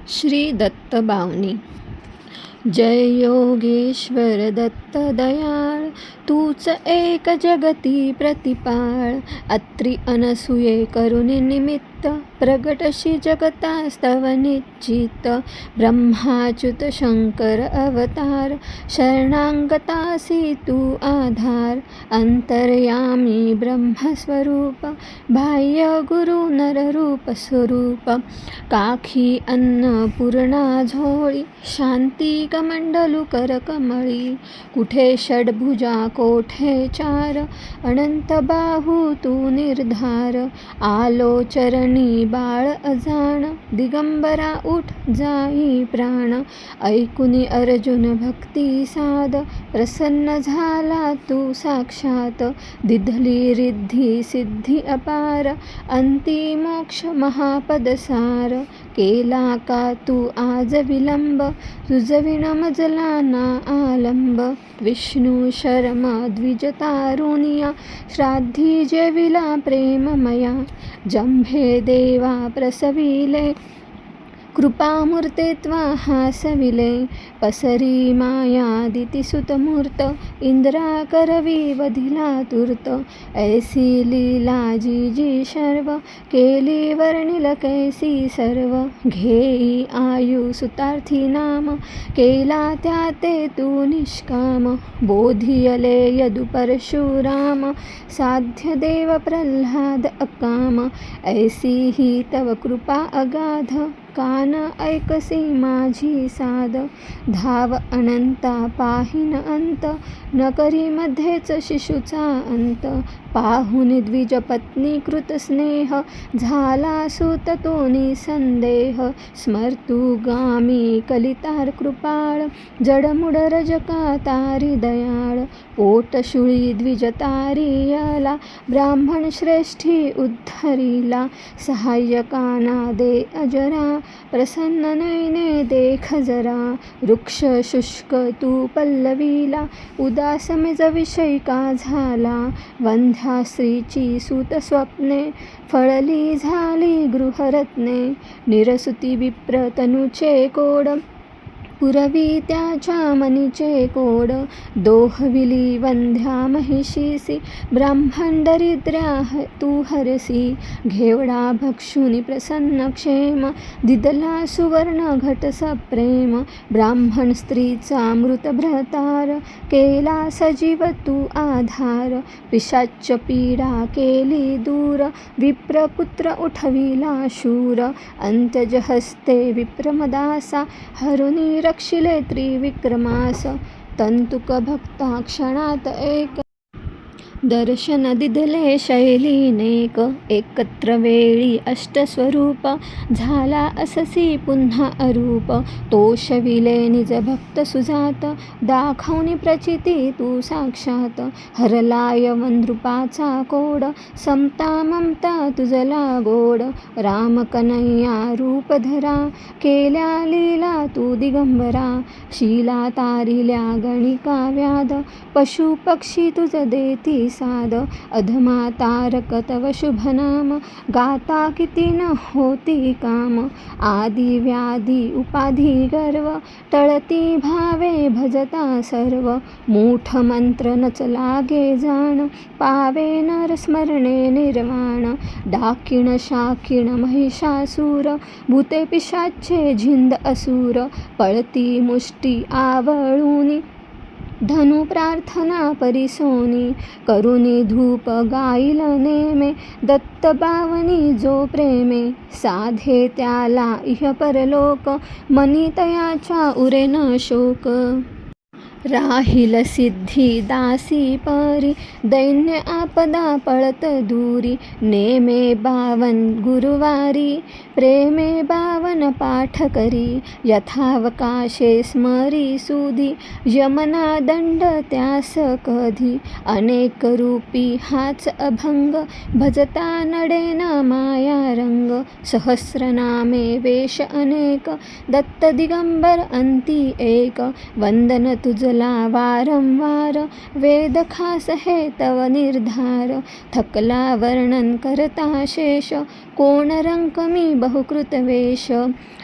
श्री दत्त बावनी. जय योगेश्वर दत्त दयाळ, तूच एक जगती प्रतिपाळ. अत्री अनसूये करुणी निमित्त, प्रगटशी जगतास्तव निश्चित. ब्रह्माच्युत शंकर अवतार, शरणागतासी तू आधार. अंतर्यामी ब्रह्मस्वरूप, बाह्य गुरु नररूप स्वरूप. काखी अन्नपूर्णा झोळी, शांती कमंडलू करकमळी. कुठे षड्भुजा कोठे चार, अनंत बाहू तू निर्धार. आलो चरणी बाळ अजाण, दिगंबरा उठ जाई प्राण. ऐकुनी अर्जुन भक्ती साध, प्रसन्न झाला तू साक्षात. दिधली रिद्धी सिद्धी अपार, अंती मोक्ष महापद सार. केला का तू आज विलंब, तुझविण मजला ना आलंब. विष्णू शर्मा द्विज तारुणिया, श्राद्धी जेविला प्रेममया. जंभे देवा प्रसविले, कृपामूर्ते त्वा हासविले. पसरी माया दितिसुतमूर्त, इंद्रा करवी वधिला तूर्त. ऐसी लीला जी जी शर्व, केली वर्णिल कैसी सर्व. घेई आयु सुतार्थी नाम, केला त्या ते तू निष्काम. बोधियले यदु परशुराम, साध्य देव प्रल्हाद अकाम. ऐसी ही तव कृपा अगाध, कान ऐकसी माझी साद. धाव अनंता पाहिन अंत, न करी मध्येच शिशुचा अंत. पाहुन द्विज पत्नी कृत स्नेह, झाला सूत तो निसंदेह. स्मर्तू गामी कलितार कृपाळ, जडमुड रजका तारी दयाळ. पोटशुळी द्विज तारियला, ब्राह्मण श्रेष्ठी उद्धरिला. सहाय्यकाना दे अजरा, प्रसन्न नयने देख जरा. वृक्ष शुष्क तू पल्लवीला, उदास मेज विषय का झाला. वंध्या स्त्रीची सूत स्वप्ने, फळली झाली गृहरत्ने. निरसुती विप्र तनूचे कोड, पुरवी त्याच्या मनीचे कोड. दोहविली वंध्या महिषीसी, ब्राह्मण दरिद्र्या तू हरसी. घेवडा भक्षुनी प्रसन्न क्षेम, दिदला सुवर्ण घट सप्रेम. ब्राह्मण स्त्रीचा मृत भ्रतार, केला सजीव तू आधार. पिशाच्च पीडा केली दूर, विप्रपुत्र उठविला शूर. अंत्यज हस्ते विप्रमदासा, हरुनी रक्षिले त्रिविक्रमास. तंतुक भक्ता क्षणात एक, दर्शन दिदले शैलीनेक. एकत्र वेळी अष्टस्वरूप, झाला अससी पुन्हा अरूप. तोषविले निज भक्त सुजात, दाखवनी प्रचिती तू साक्षात. हरलाय वनृपाचा कोड, समता ममता तुझला गोड. राम कन्हैया रूप धरा, केल्या लीला तू दिगंबरा. शीला तारिल्या गणिका व्याध, पशु पक्षी तुझ देती साद. अधमा तारक तव शुभनाम, गाता किती न होती काम. आदि व्याधी उपाधी गर्व, टळती भावे भजता सर्व. मूठ मंत्र नच लागे जाण, पावे नर स्मरणे निर्वाण. डाकिण शाकिण महिषासूर, भूते पिशाच्चे झिंद असुर. पळती मुष्टी आवळूनी, धनु प्रार्थना परिसोनी. करुनी धूप गाईल नेमे, दत्त बावनी जो प्रेमे. साधे त्याला इह परलोक, मनी तयाच्या उरे न शोक. राहिल सिद्धी दासी परी, दैन्य आपदा पळत दूरी. नेमे बावन गुरुवारी, प्रेमे बावन पाठ करी. यथावकाशे स्मरी सुधी, यमना दंड त्यास कधी. अनेक रूपी हाच अभंग, भजता नडेन माया रंग. सहस्रनामे वेश अनेक, दत्त दिगंबर अंती एक. वंदन तुझला वारंवार, वेद खास हे तव निर्धार. थकला वर्णन करता शेष, कोण रंक मी बहुकृत वेश.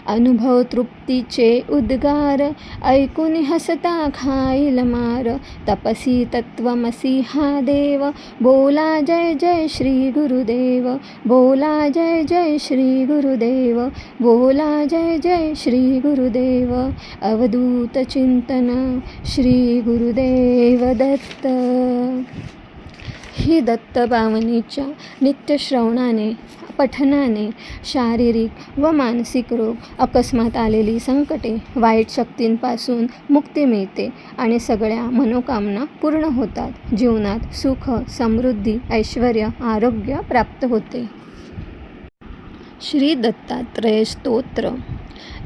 अनुभव तृप्तीचे उद्गार, ऐकून हसता खाईल मार. तपसी तत्वमसी हा देव, बोला जय जय श्री गुरुदेव. बोला जय जय श्री गुरुदेव. बोला जय जय श्री गुरुदेव. अवधूत चिंतन श्री गुरुदेव दत्त. ही दत्तबावनीच्या नित्यश्रवणाने पठनाने शारीरिक व मानसिक रोग, अकस्मात आलेली संकटे, वाईट शक्तींपासून मुक्ती मिळते आणि सगळ्या मनोकामना पूर्ण होतात. जीवनात सुख, समृद्धी, ऐश्वर्य, आरोग्य प्राप्त होते. श्री दत्तात्रय स्तोत्र.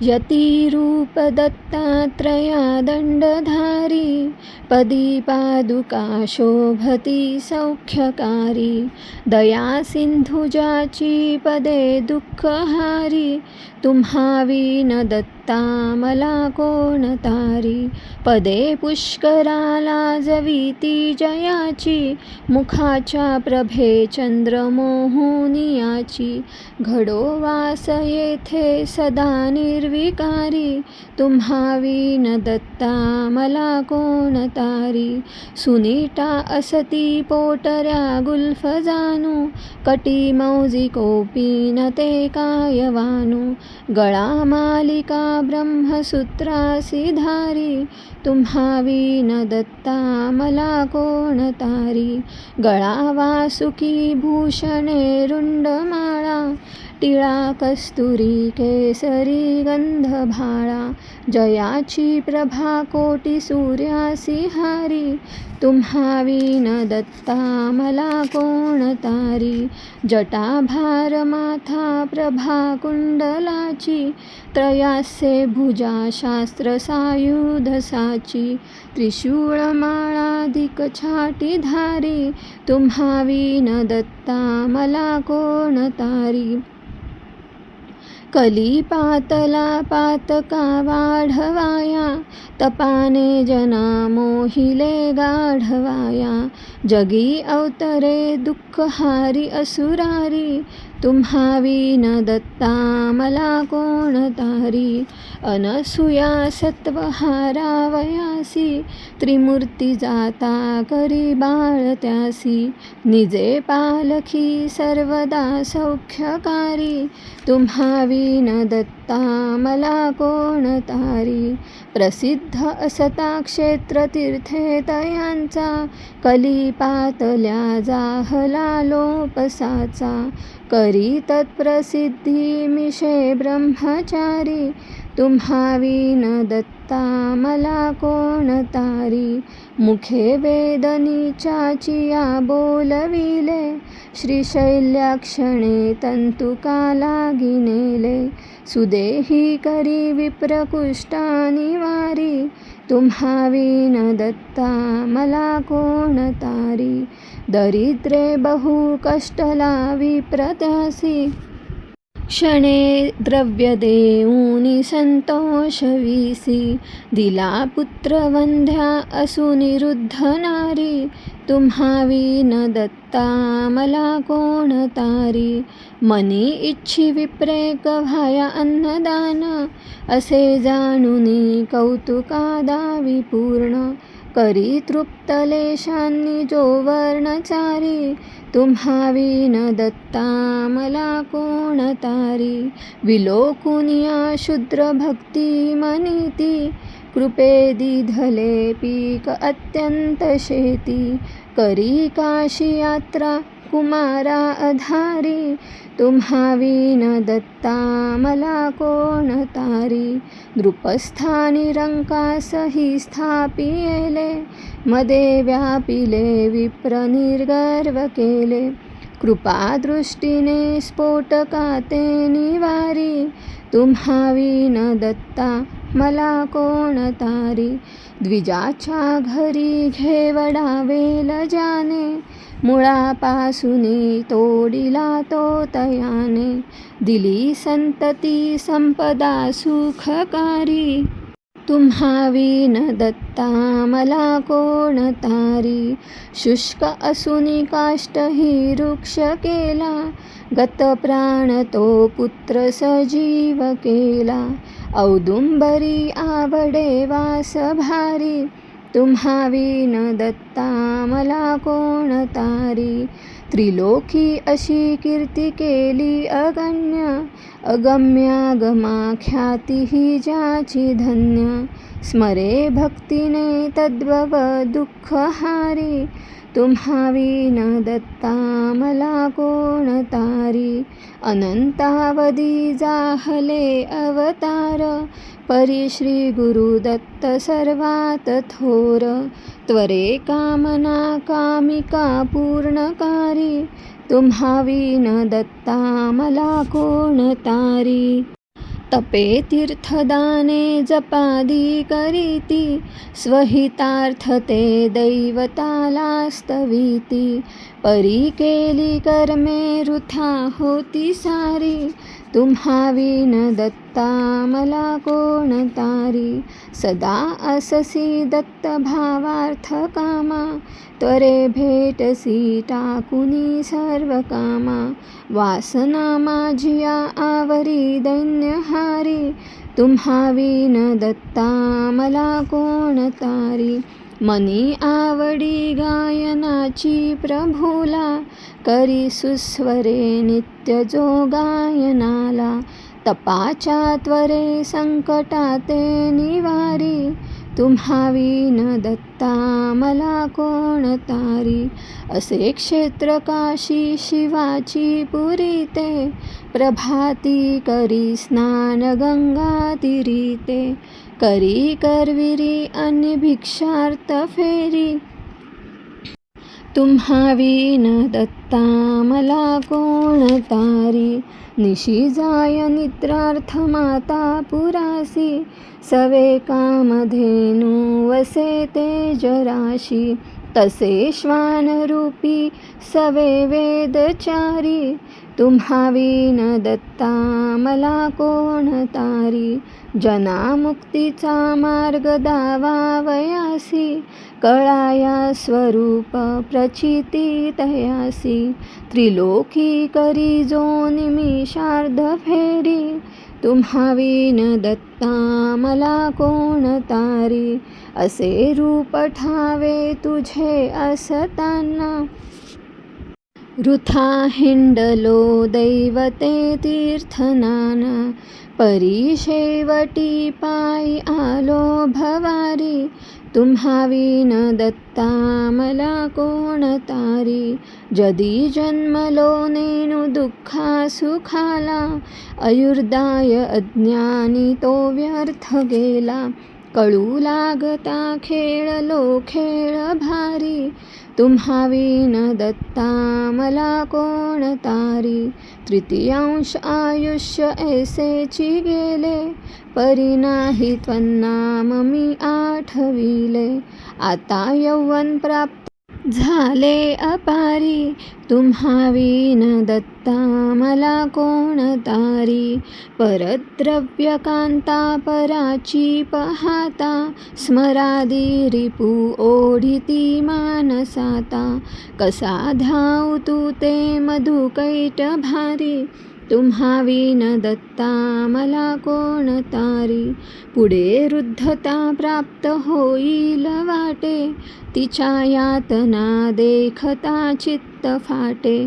यतिरूप दत्तात्रया दंडधारी, पदी पादुका शोभती सौख्यकारी. दया सिंधू ज्याची पदे दुःखहारी, तुम्हा विन दत्ता मला कोण तारी. पदे पुष्कराला जवीती जयाची, मुखाच्या प्रभे चंद्र मोहुनियाची. घडो वास येथे सदा निर्विकारी, तुम्हा विन दत्ता मला कोण तारी. सुनीटा असती पोटऱ्या गुल्फ जाणू, कटी मौजी कोपीन ते कायवानू. गळा मालिका ब्रह्मसूत्रासी धारी, तुम्हा विन दत्ता मला कोण तारी. गळा वासुकी भूषणे रुंडमाळा, टिळा कस्तुरी केसरी गंध भाळा. जयाची प्रभा कोटी सूर्यासी हारी, तुम्हा विन दत्ता मला कोण तारी. जटाभार माथा प्रभा कुंडलाची, त्रयास्ये भुजा शास्त्र सायुध साची. त्रिशूळ माळाधिक छाटी धारी, तुम्हा विन दत्ता मला कोण तारी. कलिपातला पातका वाढवाया, तपाने जना मोहिले गाढवाया. जगी अवतरे दुःखहारी असुरारी, तुम्हा विन दत्ता मला कोण तारी. अनसूया सत्वहारावयासी, त्रिमूर्ती जाता करी बाळ त्यासी. निजे पालखी सर्वदा सौख्यकारी, तुम्हा विन दत्ता मला कोण तारी. प्रसिद्ध असता क्षेत्र तीर्थे तयांचा, कलिपातल्या जाहला लोपसाचा. करी तत्प्रसिद्धी मिशे ब्रह्मचारी, तुम्हा विन दत्ता मला कोण तारी. मुखे वेदनीचाचिया बोलविले, श्रीशैल्याक्षणे तंतुका लागिनेले. सुदेही करी विप्रकुष्टानि वारी, तुम्हा विन दत्ता मला कोण तारी. दरिद्रे बहु कष्टला विप्रत्यासी, क्षणे द्रव्य देऊनी संतोष विसी. दिला पुत्र वंध्या असुनिरुद्ध नारी, तुम्हा विन दत्ता मला कोण तारी. मनी इच्छी विप्रेक व्हाया अन्नदान, असे जाणुनी कौतुका दावी पूर्ण. करी तृप्तलेशांनी जो वर्णचारी, तुम्हा विन दत्ता मला कोण तारी. विलोकुनिया शूद्र भक्ती मनिती, कृपे दिधले पीक अत्यंत शेती. करी काशी यात्रा कुमारा अधारी, तुम्हा विन दत्ता मला कोण तारी. नृपस्थानी रंकासही स्थापियेले, मदे व्यापिले विप्र निर्गर्व केले. कृपादृष्टीने स्फोटका ते निवारी, तुम्हा विन दत्ता मला कोण तारी. द्विजाच्या घरी घेवडावेल जाने, मुळापासूनी तोडिला तो तयाने. दिली संतती संपदा सुखकारी, तुम्हा विन दत्ता मला कोण तारी. शुष्क असुनी काष्ट ही वृक्ष केला, गत प्राण तो पुत्र सजीव केला. औदुंबरी आवडे वास भारी, तुम्हा विन दत्ता मला कोण तारी. त्रिलोकी अशी कीर्ती केली अगण्य, अगम्यागमा ख्याती ही ज्याची धन्य. स्मरे भक्तीने तद्भव दुःख हारी, तुम्हा विन दत्ता मला कोण तारी. अनंतावधी जाहले अवतार, परी श्री गुरुदत्त सर्वात थोर. त्वरे कामना कामिका पूर्णकारी, तुम्हा विन दत्ता मला कोण तारी. तपे तीर्थदाने जपादी करीती, स्वहितार्थ ते दैवताला स्तविती. परी केली कर्मे वृथा होती सारी, तुम्हा विन दत्ता मला कोण तारी. सदा अससी दत्त भावार्थ कामा, त्वरे भेटसी टाकुनी सर्व कामा. वासना माझिया आवरी दैन्यहारी, तुम्हा विन दत्ता मला कोण तारी. मनी आवडी गायनाची प्रभूला, करी सुस्वरे नित्य जो गायनाला. तपाच्या त्वरे संकटाते निवारी, तुम्हा विन दत्ता मला कोण तारी. असे क्षेत्र काशी शिवाची पुरीते, प्रभाती करी स्नान गंगा तीरीते. करी करविरी आणि भिक्षार्थ फेरी, तुम्हा विन दत्ता मला कोण तारी. निशी जाय निद्रार्थ माता पुरासी, सवे कामधेनु वसे तेजराशी. तसे श्वानरूपी सवे वेदचारी, तुम्हा विन दत्ता मला कोण तारी. जना मुक्तीचा मार्ग दावावयासी, कळाया स्वरूप प्रचिती तयासी. त्रिलोकी करी जो निमिषार्ध फेरी, तुम्हा विन दत्ता मला कोण तारी. असे रूप ठावे तुझे असताना, वृथा हिंडलो दैवते तीर्थनाना. परी शेवटी पायी आलो भवारी, तुम्हा विन दत्ता मला कोण तारी. जदी जन्मलो नेनु दुःखा सुखाला, आयुर्दाय अज्ञानी तो व्यर्थ गेला. कळू लागता खेळलो खेळ भारी, तुम्हा विन दत्ता मला कोण तारी. तृतीयांश आयुष्य ऐसेची गेले, परी नाही त्वन्नाम मी आठविले. आता यौवन प्राप्त झाले अपारी, तुम्हा विन दत्ता मला कोण तारी. परद्रव्य कांता पराची पहाता, स्मरादी रिपू ओढिती मानसाता. कसा धावू तू ते मधुकैट भारी, तुम्हा विन दत्ता मला कोण तारी. पुढे वृद्धता प्राप्त होईल वाटे, तिच्या यातना देखता चित्त फाटे.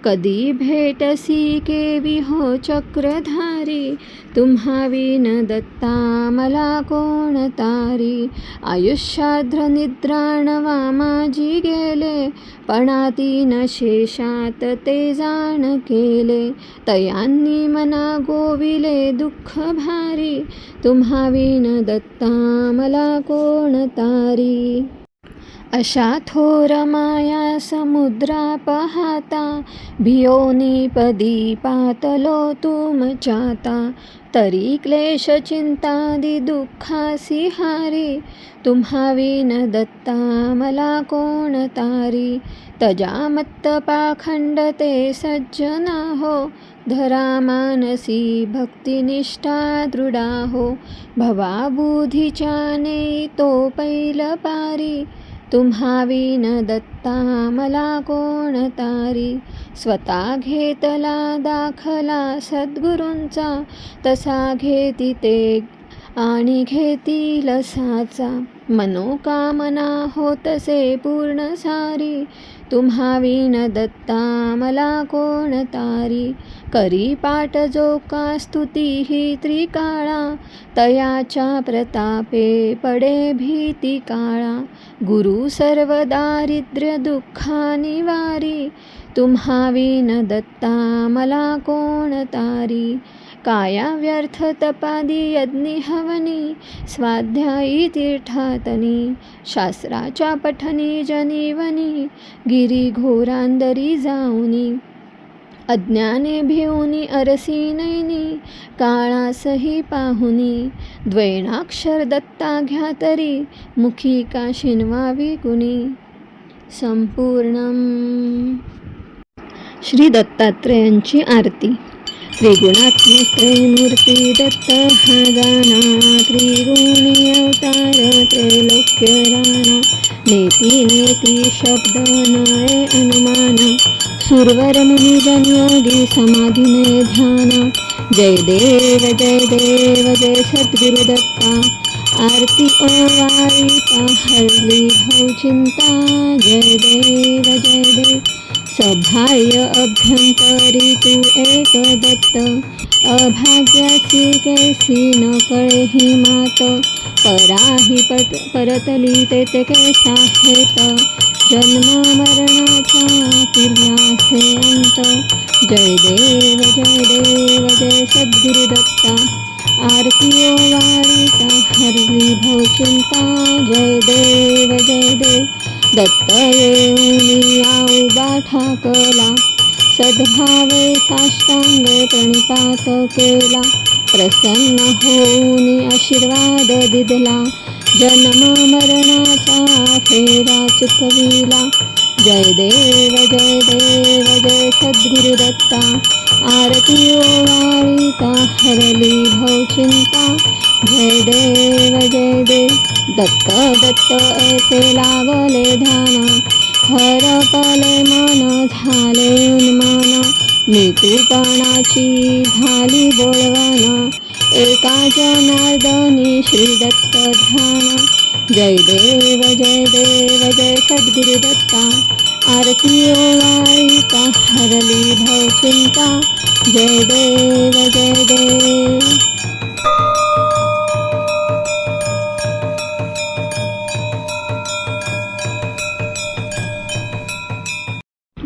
कधी भेटसी केवी हो चक्रधारी, तुम्हा विन दत्ता मला कोण तारी. आयुष्याद्र निद्राणवा माझी गेले, पणातीन शेषात ते जाण केले. तयांनी मना गोविले दुःख भारी, तुम्हा विन दत्ता मला कोण तारी. अशा थोर माया समुद्रा पाहता, भियोनी पदी पातलो तुमच्याता. तरी क्लेश चिंतादी दुःखासी हारी, तुम्हा विन दत्ता मला कोण तारी. तजा मत्त पाखंड ते सज्जना हो, धरा मानसी भक्तिनिष्ठा दृढा हो. भवाबुधीच्या नेई तो पैल पारी, तुम्हा विन दत्ता मला कोण तारी. स्वतः घेतला दाखला सद्गुरूंचा, तसा घेती ते आणि घेतील साचा. मनोकामना होतसे पूर्ण सारी, तुम्हा विन दत्ता मला कोण तारी. करी पाठ जो का स्तुती ही त्रिकाळा, तयाच्या प्रतापे पडे भीती काळा. गुरु सर्व दारिद्र्य दुःखा निवारी, तुम्हा विन दत्ता मला कोण तारी. काया व्यर्थ तपादी यज्ञी हवनी, स्वाध्यायी तीर्थातनी. शास्त्राच्या पठनी जनीवनी, गिरी घोरांदरी जाऊनी. अज्ञाने भिवनी अरसी नैनी, काळासही पाहुनी. द्वैणाक्षर दत्ता घ्या तरी, मुखी का शिनवावी कुणी. संपूर्णम. श्री दत्तात्रेयांची आरती. त्रिगुणात्मक त्रयमूर्ती दत्त हा गाणा, त्रिगुणी अवतार त्रैलोक्य राणा. नेती नेती शब्द नये अनुमान, सुरवर मुनी जनयोगी समाधीने ध्यान. जय देव जय सद्गुरु दत्ता, आरती ओवाळीता हरली भवचिंता. जय देव सभाय अभ्यंतरी तू एक दत्त, अभाग्यासी कैसी न कळे ही मात. पराही परतली तेथे कैसा हेत, जन्म मरणाचा फिरलासे अंत. जय देव जय सद्गुरु दत्ता, आरती ओवाळीता हरली भवचिंता. जय देव दत्त येऊनी उभा ठाकला, सद्भावे साष्टांगे प्रणिपात केला. प्रसन्न होऊनी आशीर्वाद दिदला, जन्म मरणाचा फेरा चुकविला. जय देव जय सद्गुरु दत्ता, आरती ओवाळीता हरली भवचिंता. जय देव दत्त ऐसे लागले ध्यान, हरपले मन झाले उन्मान. मृत्यूपणाची झाली बोलवण, एका जनार्दनी श्री दत्त ध्यान. जय देव जय सद्गुरु दत्ता, आरती ओवाळीता हरली भवचिंता. जय देव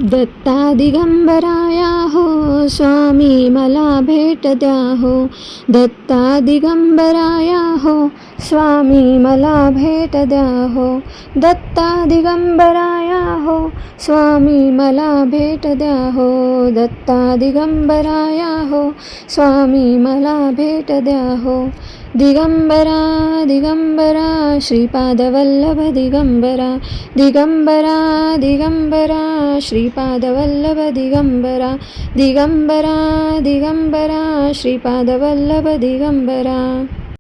दत्ता दिगंबराया हो, स्वामी मला भेट द्या हो. दत्ता दिगंबराया हो, स्वामी मला भेट द्या हो. दत्ता दिगंबराया हो, स्वामी मला भेट द्या हो. दत्ता दिगंबराया हो, स्वामी मला भेट द्या हो. दिगंबरा दिगंबरा श्रीपादवल्लभ दिगंबरा. दिगंबरा दिगंबरा श्रीपादवल्लभ दिगंबरा. दिगंबरा दिगंबरा श्रीपादवल्लभ दिगंबरा.